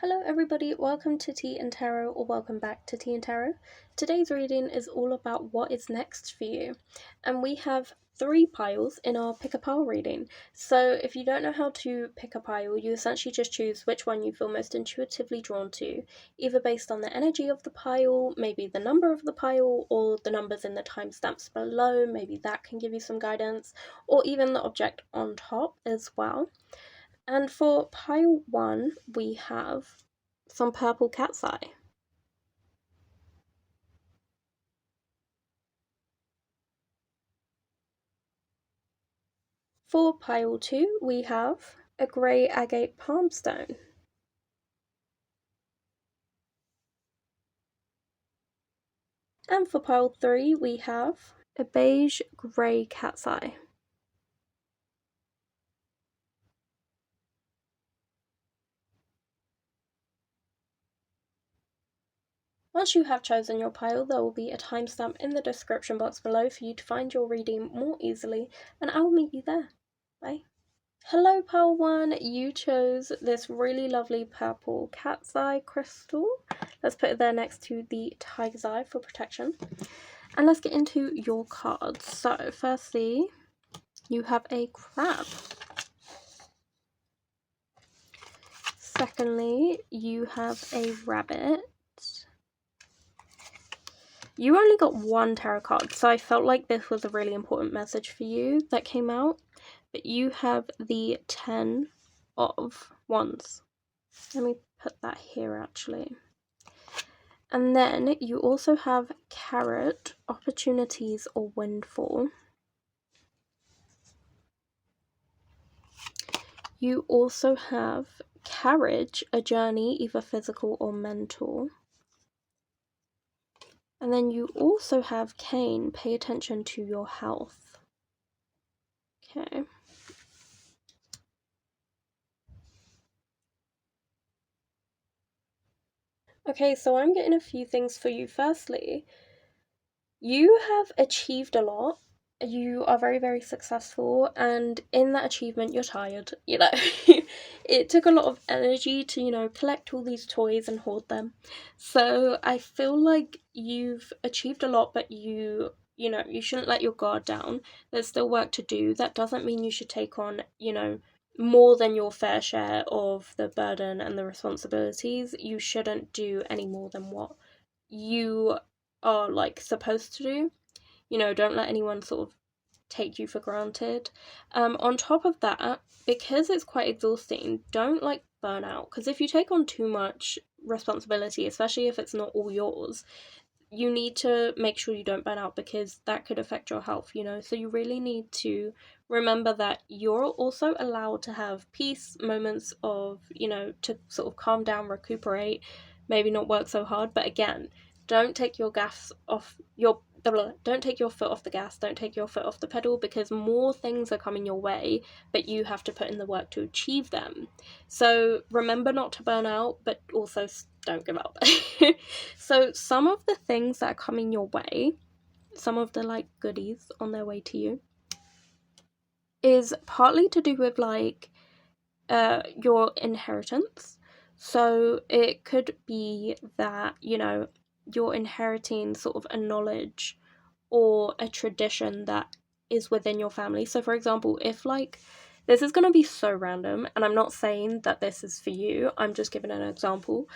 Hello everybody, welcome to Tea and Tarot, or welcome back to Tea and Tarot. Today's reading is all about what is next for you, and we have 3 piles in our pick a pile reading. So if you don't know how to pick a pile, you essentially just choose which one you feel most intuitively drawn to, either based on the energy of the pile, maybe the number of the pile, or the numbers in the timestamps below, maybe that can give you some guidance, or even the object on top as well. And for pile 1, we have some purple cat's eye. For pile 2, we have a grey agate palm stone. And for pile 3, we have a beige grey cat's eye. Once you have chosen your pile, there will be a timestamp in the description box below for you to find your reading more easily, and I will meet you there. Bye. Hello pile 1, you chose this really lovely purple cat's eye crystal. Let's put it there next to the tiger's eye for protection. And let's get into your cards. So firstly, you have a crab. Secondly, you have a rabbit. You only got 1 tarot card, so I felt like this was a really important message for you that came out. But you have the 10 of Wands. Let me put that here actually. And then you also have Carrot, Opportunities or Windfall. You also have Carriage, a journey, either physical or mental. And then you also have Cane, pay attention to your health. Okay. Okay, so I'm getting a few things for you. Firstly, you have achieved a lot. You are very, very successful, and in that achievement, you're tired, you know. It took a lot of energy to, collect all these toys and hoard them. So I feel like you've achieved a lot, but you shouldn't let your guard down. There's still work to do. That doesn't mean you should take on, more than your fair share of the burden and the responsibilities. You shouldn't do any more than what you are, supposed to do. Don't let anyone sort of take you for granted. On top of that, because it's quite exhausting, don't burn out, because if you take on too much responsibility, especially if it's not all yours, you need to make sure you don't burn out, because that could affect your health, so you really need to remember that you're also allowed to have peace moments of, to sort of calm down, recuperate, maybe not work so hard. But again, don't take your don't take your foot off the gas, don't take your foot off the pedal, because more things are coming your way, but you have to put in the work to achieve them. So remember not to burn out, but also don't give up. So some of the things that are coming your way, some of the goodies on their way to you, is partly to do with your inheritance. So it could be that, you're inheriting sort of a knowledge or a tradition that is within your family. So for example, if this is going to be so random, and I'm not saying that this is for you, I'm just giving an example.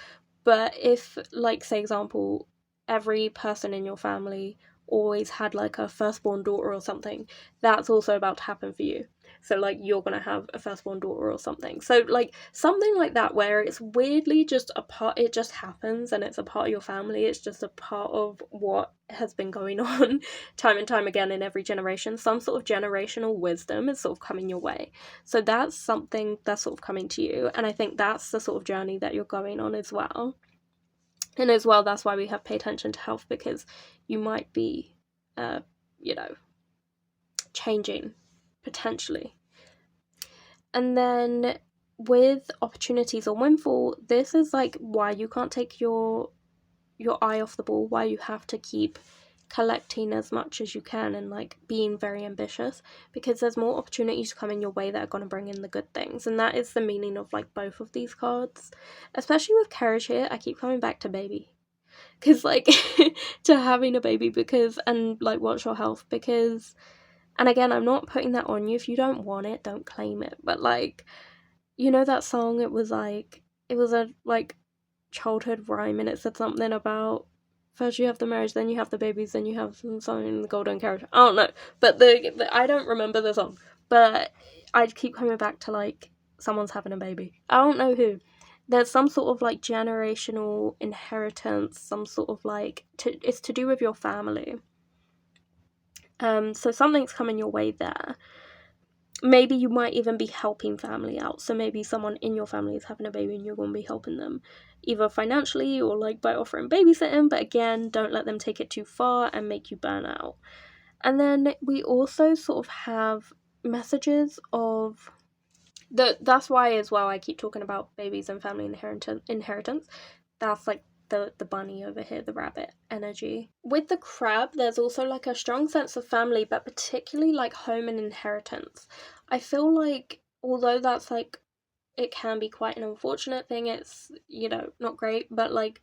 But if, say example, every person in your family always had a firstborn daughter or something, that's also about to happen for you. So you're gonna have a firstborn daughter or something. So something like that, where it's weirdly just a part, it just happens and it's a part of your family. It's just a part of what has been going on time and time again in every generation. Some sort of generational wisdom is sort of coming your way. So that's something that's sort of coming to you, and I think that's the sort of journey that you're going on as well. And as well, that's why we have pay attention to health, because you might be, changing potentially. And then with opportunities or windfall, this is why you can't take your eye off the ball, why you have to keep collecting as much as you can and like being very ambitious, because there's more opportunities coming your way that are going to bring in the good things. And that is the meaning of like both of these cards, especially with courage here. I keep coming back to baby, because like to having a baby, because, and like watch your health, because, and again, I'm not putting that on you. If you don't want it, don't claim it. But like, you know that song, it was a like childhood rhyme, and it said something about first you have the marriage, then you have the babies, then you have something in the golden carriage. I don't know, but the I don't remember the song, but I keep coming back to like someone's having a baby. I don't know who. There's some sort of like generational inheritance, some sort of like it's to do with your family. So something's coming your way there. Maybe you might even be helping family out. So maybe someone in your family is having a baby and you're going to be helping them either financially or like by offering babysitting. But again, don't let them take it too far and make you burn out. And then we also sort of have messages of that's why as well I keep talking about babies and family inheritance. That's like the bunny over here, the rabbit energy. With the crab, there's also like a strong sense of family, but particularly like home and inheritance. I feel like although that's like it can be quite an unfortunate thing, it's, you know, not great, but like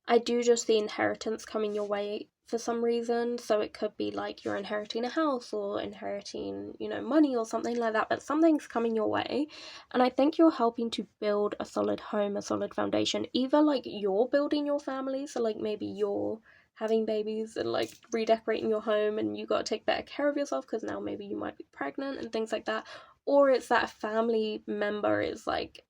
I do just see inheritance coming your way for some reason. So it could be like you're inheriting a house or inheriting, you know, money or something like that, but something's coming your way. And I think you're helping to build a solid home, a solid foundation. Either like you're building your family, so like maybe you're having babies and like redecorating your home and you got to take better care of yourself because now maybe you might be pregnant and things like that, or it's that a family member is like,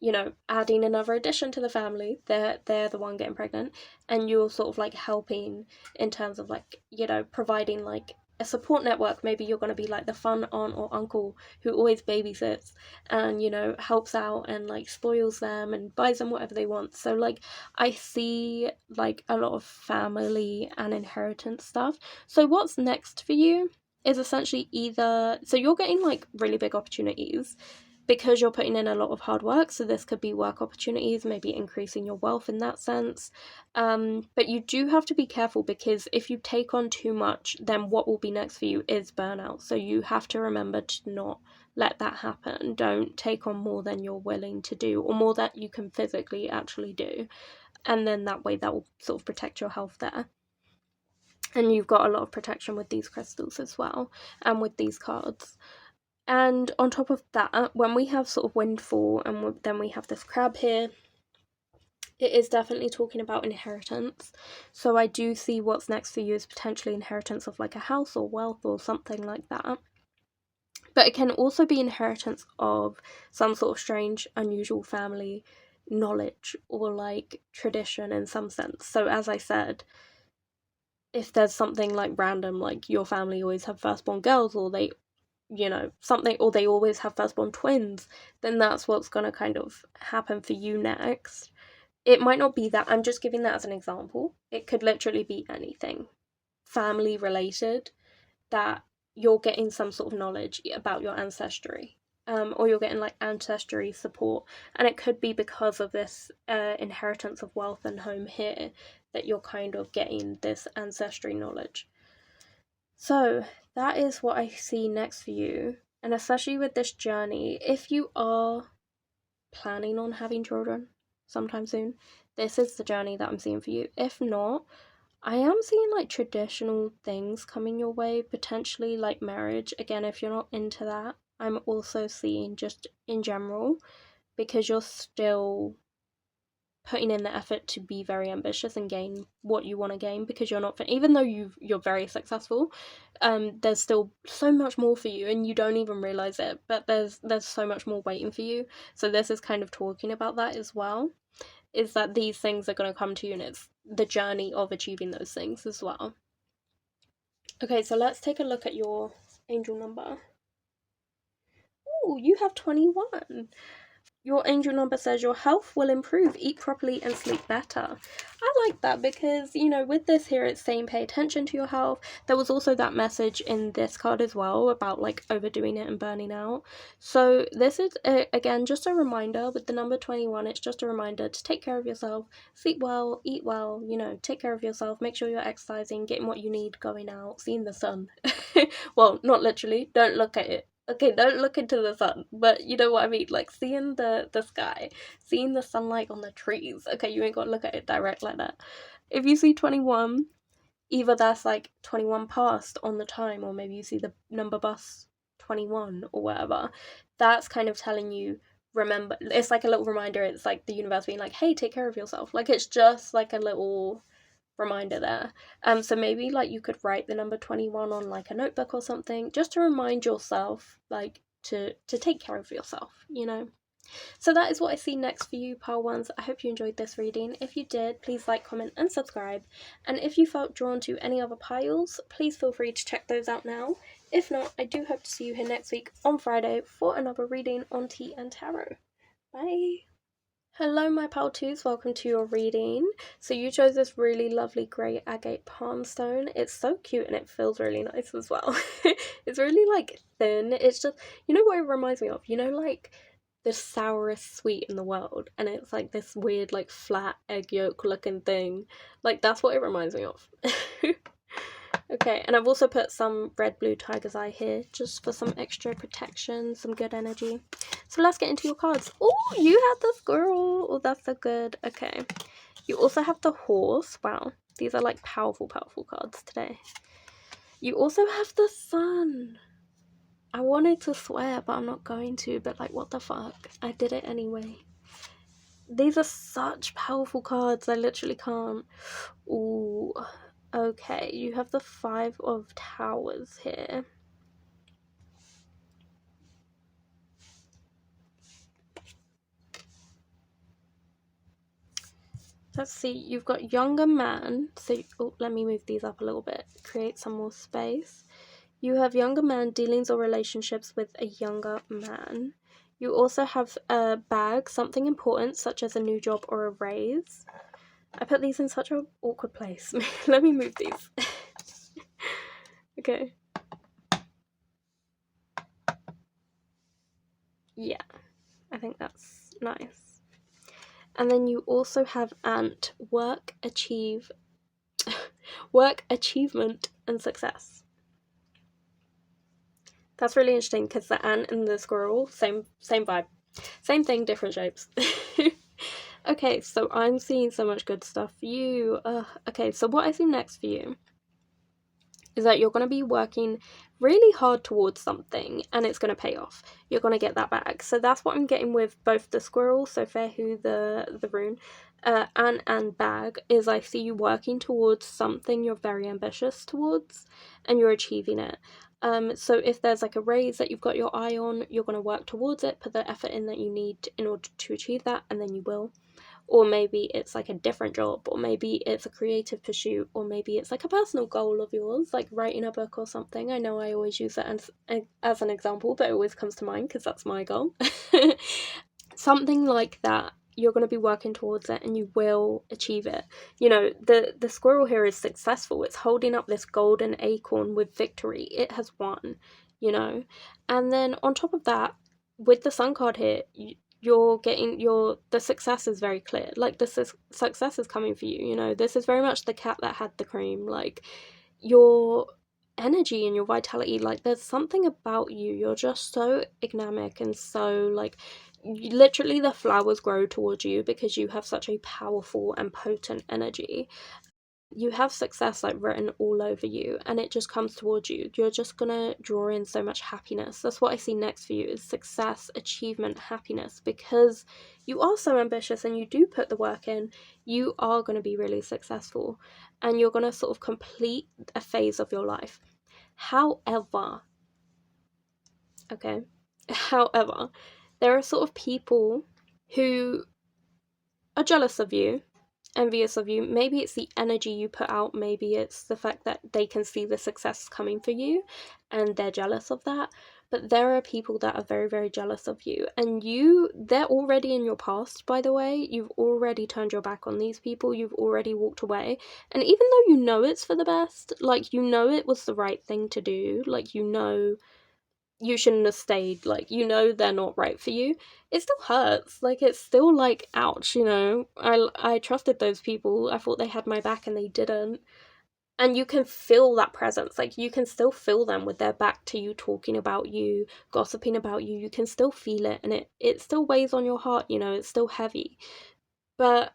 you know, adding another addition to the family. They're the one getting pregnant, and you're sort of like helping in terms of like, you know, providing like a support network. Maybe you're going to be like the fun aunt or uncle who always babysits and, you know, helps out and like spoils them and buys them whatever they want. So like I see like a lot of family and inheritance stuff. So what's next for you is essentially either, so you're getting like really big opportunities because you're putting in a lot of hard work. So this could be work opportunities, maybe increasing your wealth in that sense. But you do have to be careful, because if you take on too much, then what will be next for you is burnout. So you have to remember to not let that happen. Don't take on more than you're willing to do, or more that you can physically actually do. And then that way that will sort of protect your health there. And you've got a lot of protection with these crystals as well, and with these cards. And on top of that, when we have sort of windfall and then we have this crab here, it is definitely talking about inheritance. So I do see what's next for you is potentially inheritance of like a house or wealth or something like that. But it can also be inheritance of some sort of strange, unusual family knowledge or like tradition in some sense. So as I said, if there's something like random, like your family always have firstborn girls, or they, you know, something, or they always have firstborn twins, then that's what's going to kind of happen for you next. It might not be that, I'm just giving that as an example. It could literally be anything family related that you're getting some sort of knowledge about your ancestry. Or you're getting like ancestry support, and it could be because of this inheritance of wealth and home here that you're kind of getting this ancestry knowledge. So that is what I see next for you. And especially with this journey, if you are planning on having children sometime soon, this is the journey that I'm seeing for you. If not, I am seeing like traditional things coming your way, potentially like marriage. Again, if you're not into that, I'm also seeing just in general, because you're still putting in the effort to be very ambitious and gain what you want to gain, because you're not, even though you're very successful, there's still so much more for you and you don't even realize it, but there's so much more waiting for you. So this is kind of talking about that as well, is that these things are going to come to you, and it's the journey of achieving those things as well. Okay, so let's take a look at your angel number. Oh, you have 21. Your angel number says your health will improve, eat properly and sleep better. I like that because, you know, with this here, it's saying pay attention to your health. There was also that message in this card as well about like overdoing it and burning out. So this is, again, just a reminder with the number 21. It's just a reminder to take care of yourself, sleep well, eat well, you know, take care of yourself, make sure you're exercising, getting what you need, going out, seeing the sun. Well, not literally, don't look at it. Okay, don't look into the sun, but you know what I mean, like seeing the sky, seeing the sunlight on the trees. Okay, you ain't gotta look at it direct like that. If you see 21, either that's like 21 past on the time, or maybe you see the number bus 21 or whatever. That's kind of telling you, remember, it's like a little reminder. It's like the universe being like, hey, take care of yourself. Like, it's just like a little reminder there. So maybe like you could write the number 21 on like a notebook or something, just to remind yourself like to take care of yourself, you know. So that is what I see next for you, pile ones. I hope you enjoyed this reading. If you did, please like, comment and subscribe, and if you felt drawn to any other piles, please feel free to check those out now. If not, I do hope to see you here next week on Friday for another reading on Tea and Tarot. Bye. Hello my pal twos, welcome to your reading. So you chose this really lovely grey agate palm stone. It's so cute and it feels really nice as well. It's really like thin. It's just, you know what it reminds me of? You know, like the sourest sweet in the world, and it's like this weird like flat egg yolk looking thing. Like that's what it reminds me of. Okay, and I've also put some red blue tiger's eye here just for some extra protection, some good energy. So let's get into your cards. Oh, you have the squirrel. Oh, that's so good. Okay. You also have the horse. Wow. These are like powerful, powerful cards today. You also have the sun. I wanted to swear, but I'm not going to. But like, what the fuck? I did it anyway. These are such powerful cards. I literally can't. Ooh. Okay, you have the 5 of Towers here. Let's see, you've got younger man. So, oh, let me move these up a little bit. Create some more space. You have younger man dealings or relationships with a younger man. You also have a bag, something important, such as a new job or a raise. I put these in such an awkward place. Let me move these. Okay. Yeah, I think that's nice. And then you also have ant, work, achievement, and success. That's really interesting because the ant and the squirrel, same vibe. Same thing, different shapes. Okay, so I'm seeing so much good stuff for you. Okay, so what I see next for you is that you're going to be working really hard towards something and it's going to pay off. You're going to get that back. So that's what I'm getting with both the squirrel, so Fairhu, the rune, and bag, is I see you working towards something you're very ambitious towards and you're achieving it. So if there's like a raise that you've got your eye on, you're going to work towards it, put the effort in that you need in order to achieve that, and then you will. Or maybe it's like a different job, or maybe it's a creative pursuit, or maybe it's like a personal goal of yours, like writing a book or something. I know I always use that as an example, but it always comes to mind because that's my goal. Something like that. You're going to be working towards it and you will achieve it. You know, the squirrel here is successful. It's holding up this golden acorn with victory. It has won, you know. And then on top of that, with the sun card here, you're getting the success is very clear. Like the success is coming for you, you know. This is very much the cat that had the cream. Like your energy and your vitality, like there's something about you. You're just so dynamic and so like literally the flowers grow towards you because you have such a powerful and potent energy. You have success like written all over you and it just comes towards you. You're just gonna draw in so much happiness. That's what I see next for you, is success, achievement, happiness. Because you are so ambitious and you do put the work in, you are going to be really successful and you're going to sort of complete a phase of your life. However, there are sort of people who are jealous of you, envious of you. Maybe it's the energy you put out, maybe it's the fact that they can see the success coming for you and they're jealous of that. but there are people that are very, very jealous of you, and they're already in your past, by the way. You've already turned your back on these people, you've already walked away, and even though you know it's for the best, like, you know it was the right thing to do, like, you know you shouldn't have stayed, like, you know they're not right for you, it still hurts, like, it's still like, ouch, you know, I trusted those people, I thought they had my back and they didn't. And you can feel that presence, like, you can still feel them with their back to you, talking about you, gossiping about you. You can still feel it, and it still weighs on your heart, you know, it's still heavy. But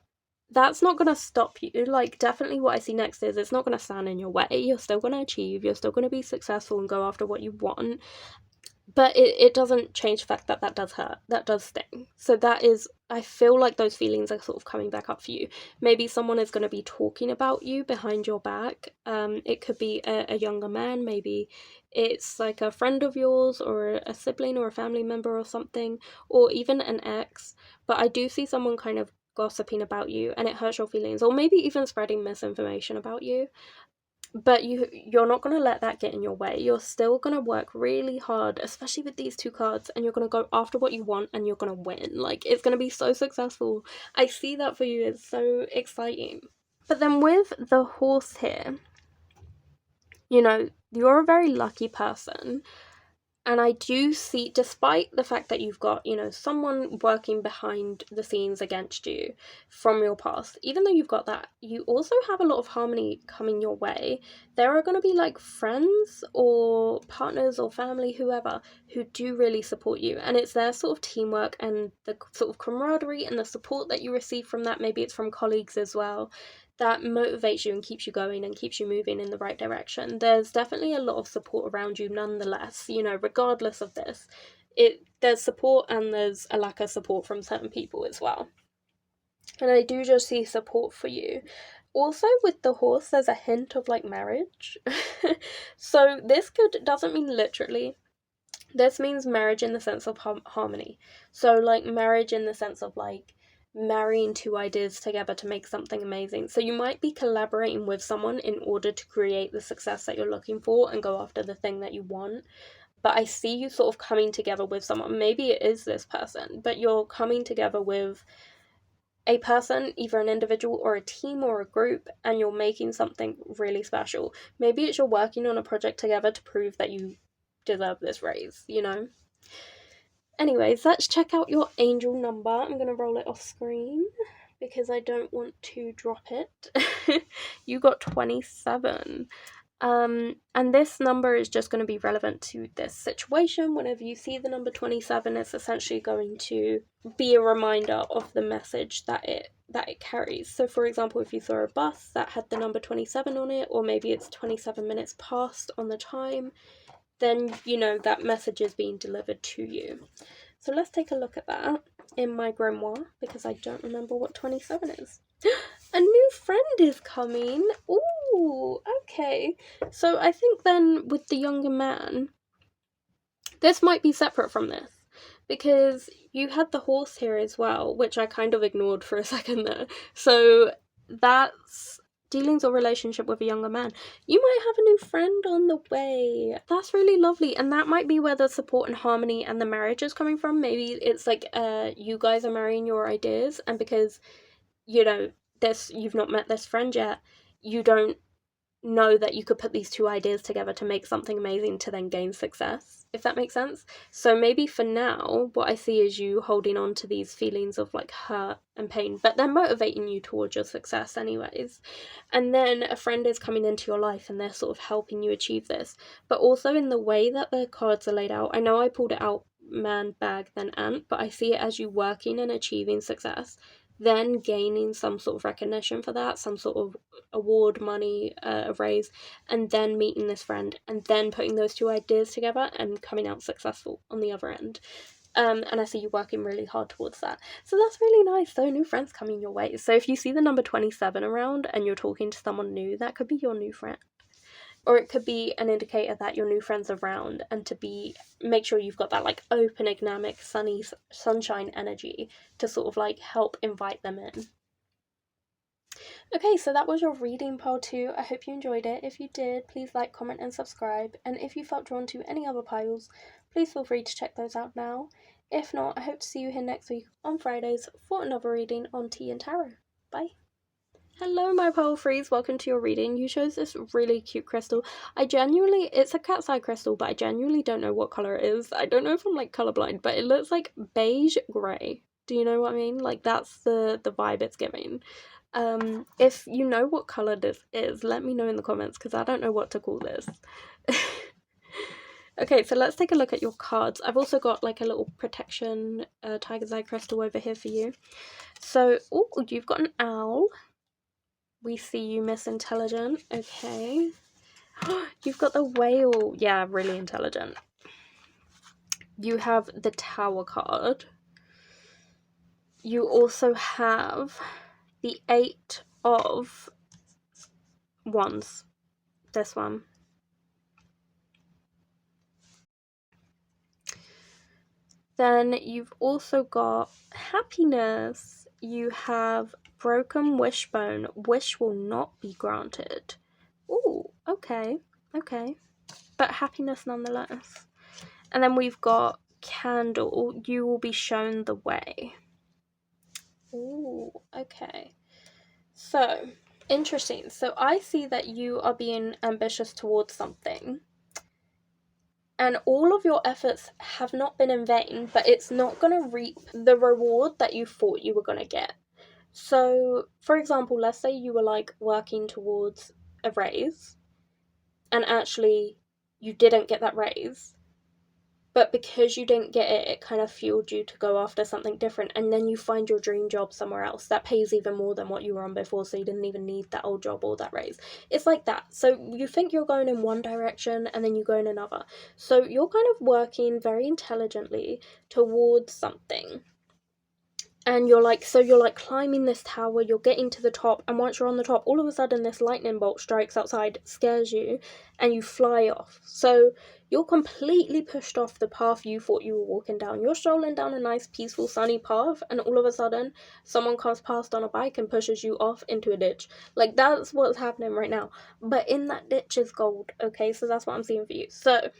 that's not going to stop you. Like, definitely what I see next is it's not going to stand in your way. You're still going to achieve, you're still going to be successful and go after what you want. But it doesn't change the fact that that does hurt, that does sting. So that is, I feel like those feelings are sort of coming back up for you. Maybe someone is going to be talking about you behind your back. It could be a younger man, maybe it's like a friend of yours or a sibling or a family member or something, or even an ex. But I do see someone kind of gossiping about you, and it hurts your feelings, or maybe even spreading misinformation about you. But you're not going to let that get in your way. You're still going to work really hard, especially with these two cards, and you're going to go after what you want, and you're going to win. Like, it's going to be so successful. I see that for you. It's so exciting. But then with the horse here, you know, you're a very lucky person. And I do see, despite the fact that you've got, you know, someone working behind the scenes against you from your past, even though you've got that, you also have a lot of harmony coming your way. There are going to be like friends or partners or family, whoever, who do really support you. And it's their sort of teamwork and the sort of camaraderie and the support that you receive from that. Maybe it's from colleagues as well, that motivates you and keeps you going and keeps you moving in the right direction. There's definitely a lot of support around you nonetheless, you know, regardless of this. There's support, and there's a lack of support from certain people as well. And I do just see support for you. Also, with the horse, there's a hint of like marriage. So this doesn't mean literally. This means marriage in the sense of harmony. So like marriage in the sense of like marrying two ideas together to make something amazing. So you might be collaborating with someone in order to create the success that you're looking for and go after the thing that you want. But I see you sort of coming together with someone. Maybe it is this person, but you're coming together with a person, either an individual or a team or a group, and you're making something really special. Maybe it's you're working on a project together to prove that you deserve this raise, you know? Anyways, let's check out your angel number. I'm going to roll it off screen because I don't want to drop it. You got 27. And this number is just going to be relevant to this situation. Whenever you see the number 27, it's essentially going to be a reminder of the message that it carries. So for example, if you saw a bus that had the number 27 on it, or maybe it's 27 minutes past on the time, then you know that message is being delivered to you. So let's take a look at that in my grimoire, because I don't remember what 27 is. A new friend is coming. Ooh, okay. So I think then with the younger man, this might be separate from this, because you had the horse here as well, which I kind of ignored for a second there. So that's dealings or relationship with a younger man. You might have a new friend on the way. That's really lovely, and that might be where the support and harmony and the marriage is coming from. Maybe it's like you guys are marrying your ideas, and because, you know, you've not met this friend yet, you don't know that you could put these two ideas together to make something amazing to then gain success, if that makes sense. So maybe for now, what I see is you holding on to these feelings of like hurt and pain, but they're motivating you towards your success anyways. And then a friend is coming into your life and they're sort of helping you achieve this. But also in the way that the cards are laid out, I know I pulled it out man, bag, then ant, but I see it as you working and achieving success, then gaining some sort of recognition for that, some sort of award, money, a raise, and then meeting this friend, and then putting those two ideas together and coming out successful on the other end. And I see you working really hard towards that. So that's really nice. So new friends coming your way. So if you see the number 27 around and you're talking to someone new, that could be your new friend. Or it could be an indicator that your new friend's around, and to make sure you've got that like open, dynamic, sunny, sunshine energy to sort of like help invite them in. Okay, so that was your reading pile 2. I hope you enjoyed it. If you did, please like, comment and subscribe. And if you felt drawn to any other piles, please feel free to check those out now. If not, I hope to see you here next week on Fridays for another reading on Tea and Tarot. Bye. Hello, my Pearl Frees, welcome to your reading. You chose this really cute crystal. It's a cat's eye crystal, but I genuinely don't know what colour it is. I don't know if I'm like colourblind, but it looks like beige grey. Do you know what I mean? Like, that's the vibe it's giving. If you know what colour this is, let me know in the comments, because I don't know what to call this. Okay, so let's take a look at your cards. I've also got like a little protection tiger's eye crystal over here for you. So, oh, you've got an owl. We see you, Miss Intelligent. Okay. You've got the whale. Yeah, really intelligent. You have the Tower card. You also have the 8 of Wands. This one. Then you've also got happiness. You have broken wishbone. Wish will not be granted. Ooh, okay. But happiness nonetheless. And then we've got candle. You will be shown the way. Ooh, okay. So, interesting. So I see that you are being ambitious towards something. And all of your efforts have not been in vain, but it's not going to reap the reward that you thought you were going to get. So, for example, let's say you were like working towards a raise, and actually you didn't get that raise, but because you didn't get it, it kind of fueled you to go after something different, and then you find your dream job somewhere else that pays even more than what you were on before, so you didn't even need that old job or that raise. It's like that. So you think you're going in one direction, and then you go in another. So you're kind of working very intelligently towards something. And you're like climbing this tower, you're getting to the top, and once you're on the top, all of a sudden this lightning bolt strikes outside, scares you, and you fly off. So you're completely pushed off the path you thought you were walking down. You're strolling down a nice, peaceful, sunny path, and all of a sudden, someone comes past on a bike and pushes you off into a ditch. Like, that's what's happening right now. But in that ditch is gold, okay? So that's what I'm seeing for you. So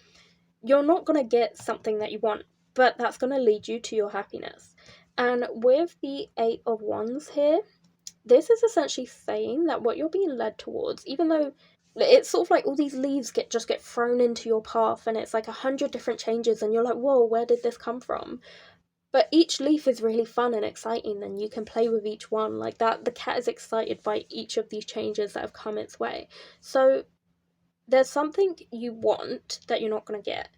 you're not going to get something that you want, but that's going to lead you to your happiness. And with the 8 of Wands here, this is essentially saying that what you're being led towards, even though it's sort of like all these leaves just get thrown into your path, and it's like 100 different changes, and you're like, whoa, where did this come from? But each leaf is really fun and exciting, and you can play with each one like that. The cat is excited by each of these changes that have come its way. So there's something you want that you're not going to get.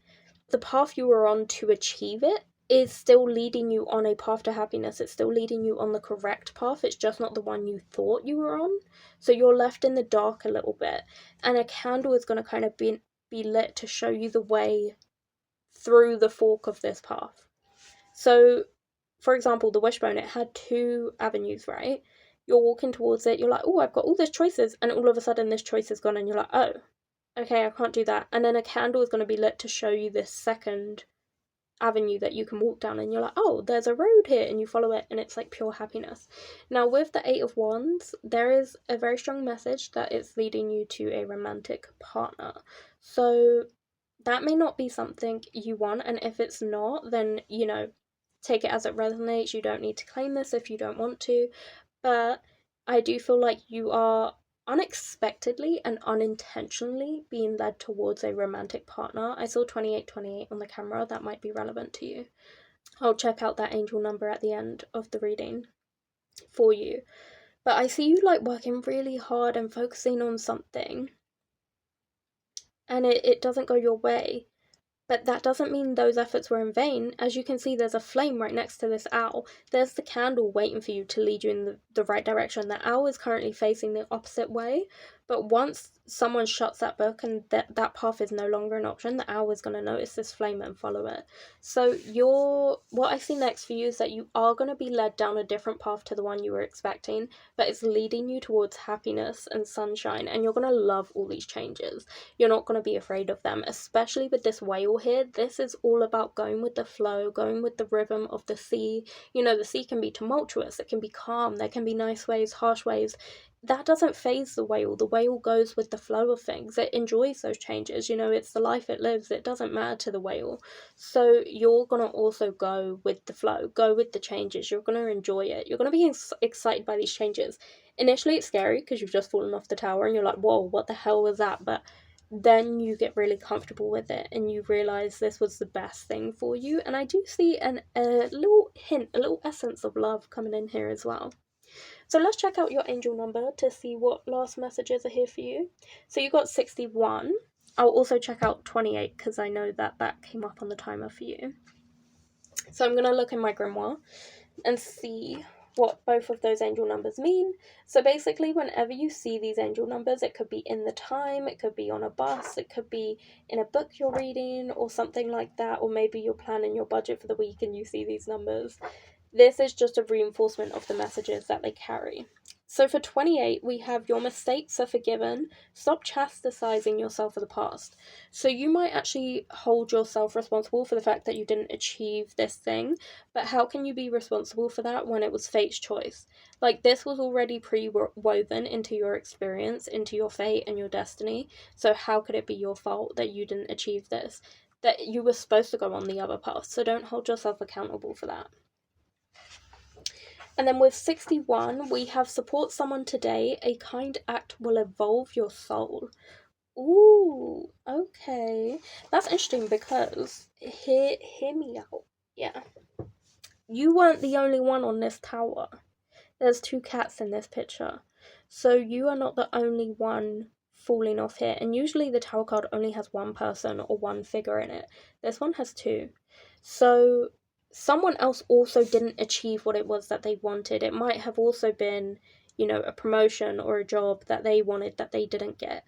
The path you were on to achieve it is still leading you on a path to happiness. It's still leading you on the correct path. It's just not the one you thought you were on. So you're left in the dark a little bit. And a candle is going to kind of be lit to show you the way through the fork of this path. So, for example, the wishbone, it had 2 avenues, right? You're walking towards it. You're like, oh, I've got all these choices. And all of a sudden this choice is gone, and you're like, oh, okay, I can't do that. And then a candle is going to be lit to show you this second avenue that you can walk down, and you're like, oh, there's a road here, and you follow it, and it's like pure happiness. Now with the 8 of Wands, there is a very strong message that it's leading you to a romantic partner. So that may not be something you want, and if it's not, then, you know, take it as it resonates. You don't need to claim this if you don't want to, but I do feel like you are unexpectedly and unintentionally being led towards a romantic partner. I saw 2828 on the camera. That might be relevant to you. I'll check out that angel number at the end of the reading for you. But I see you like working really hard and focusing on something, and it doesn't go your way. But that doesn't mean those efforts were in vain. As you can see, there's a flame right next to this owl. There's the candle waiting for you to lead you in the right direction. The owl is currently facing the opposite way, but once someone shuts that book and that path is no longer an option, the owl is going to notice this flame and follow it. So what I see next for you is that you are going to be led down a different path to the one you were expecting, but it's leading you towards happiness and sunshine, and you're going to love all these changes. You're not going to be afraid of them, especially with this whale here. This is all about going with the flow, going with the rhythm of the sea. You know, the sea can be tumultuous, it can be calm, there can be nice waves, harsh waves. that doesn't faze the whale. The whale goes with the flow of things. It enjoys those changes. It's the life it lives. It doesn't matter to the whale. So you're going to also go with the flow, go with the changes. You're going to enjoy it. You're going to be excited by these changes. Initially, it's scary because you've just fallen off the tower and you're like, whoa, what the hell was that? But then you get really comfortable with it and you realize this was the best thing for you. And I do see a little hint, a little essence of love coming in here as well. So let's check out your angel number to see what last messages are here for you. So you got 61. I'll also check out 28 because I know that came up on the timer for you. So I'm going to look in my grimoire and see what both of those angel numbers mean. So basically, whenever you see these angel numbers, it could be in the time, it could be on a bus, it could be in a book you're reading or something like that, or maybe you're planning your budget for the week and you see these numbers. This is just a reinforcement of the messages that they carry. So for 28, we have your mistakes are forgiven. Stop chastising yourself for the past. So you might actually hold yourself responsible for the fact that you didn't achieve this thing, but how can you be responsible for that when it was fate's choice? Like, this was already pre-woven into your experience, into your fate and your destiny. So how could it be your fault that you didn't achieve this? That you were supposed to go on the other path. So don't hold yourself accountable for that. And then with 61, we have support someone today. A kind act will evolve your soul. Ooh, okay. That's interesting because, hear me out. Yeah. You weren't the only one on this tower. There's 2 cats in this picture. So you are not the only one falling off here. And usually the tower card only has 1 person or 1 figure in it. This one has 2. So someone else also didn't achieve what it was that they wanted. It might have also been, a promotion or a job that they wanted that they didn't get.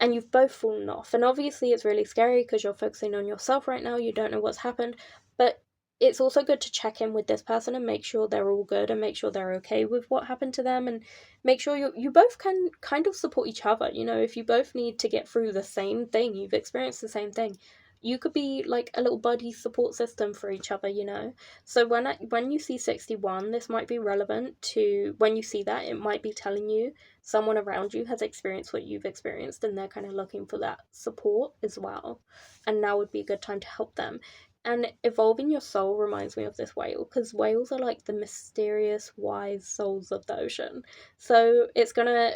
And you've both fallen off. And obviously it's really scary because you're focusing on yourself right now. You don't know what's happened. But it's also good to check in with this person and make sure they're all good and make sure they're okay with what happened to them, and make sure you both can kind of support each other. If you both need to get through the same thing, you've experienced the same thing, you could be like a little buddy support system for each other, So when you see 61, this might be relevant to when you see that. It might be telling you someone around you has experienced what you've experienced and they're kind of looking for that support as well. And now would be a good time to help them. And evolving your soul reminds me of this whale, because whales are like the mysterious, wise souls of the ocean. So it's going to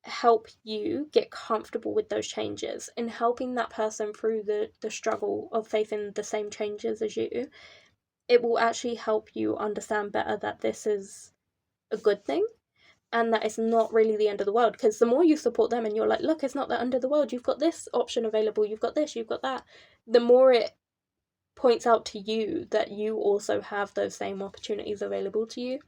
help you get comfortable with those changes and helping that person through the struggle of facing the same changes as you. It will actually help you understand better that this is a good thing and that it's not really the end of the world, because the more you support them and you're like, look, it's not the end of the world, you've got this option available, you've got this, you've got that, the more it points out to you that you also have those same opportunities available to you.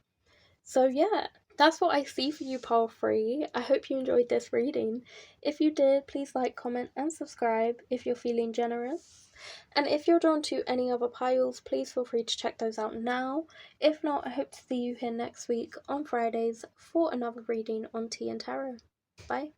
So yeah, that's what I see for you, pile 3. I hope you enjoyed this reading. If you did, please like, comment and subscribe if you're feeling generous. And if you're drawn to any other piles, please feel free to check those out now. If not, I hope to see you here next week on Fridays for another reading on TìandTarot. Bye.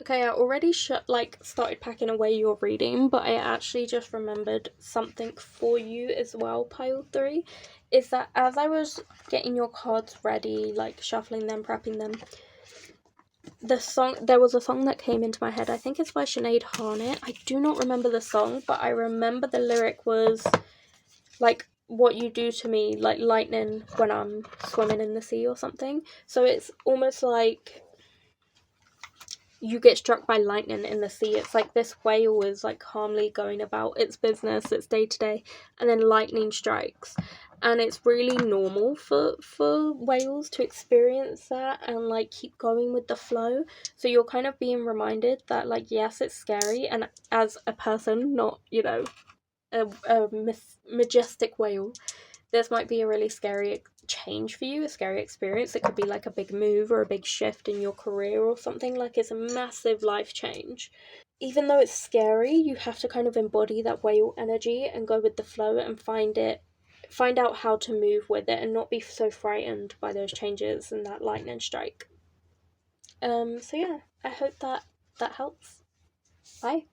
Okay, I already started packing away your reading, but I actually just remembered something for you as well, pile 3. Is that as I was getting your cards ready, like shuffling them, prepping them, there was a song that came into my head. I think it's by Sinead Harnett. I do not remember the song, but I remember the lyric was like, what you do to me, like lightning when I'm swimming in the sea or something. So it's almost like you get struck by lightning in the sea. It's like this whale is like calmly going about its business, its day to day, and then lightning strikes. And it's really normal for whales to experience that and like keep going with the flow. So you're kind of being reminded that like, yes, it's scary, and as a person, not, a majestic whale, this might be a really scary change for you, a scary experience. It could be like a big move or a big shift in your career or something. Like, it's a massive life change. Even though it's scary, you have to kind of embody that whale energy and go with the flow and find out how to move with it and not be so frightened by those changes and that lightning strike. So yeah, I hope that helps. Bye.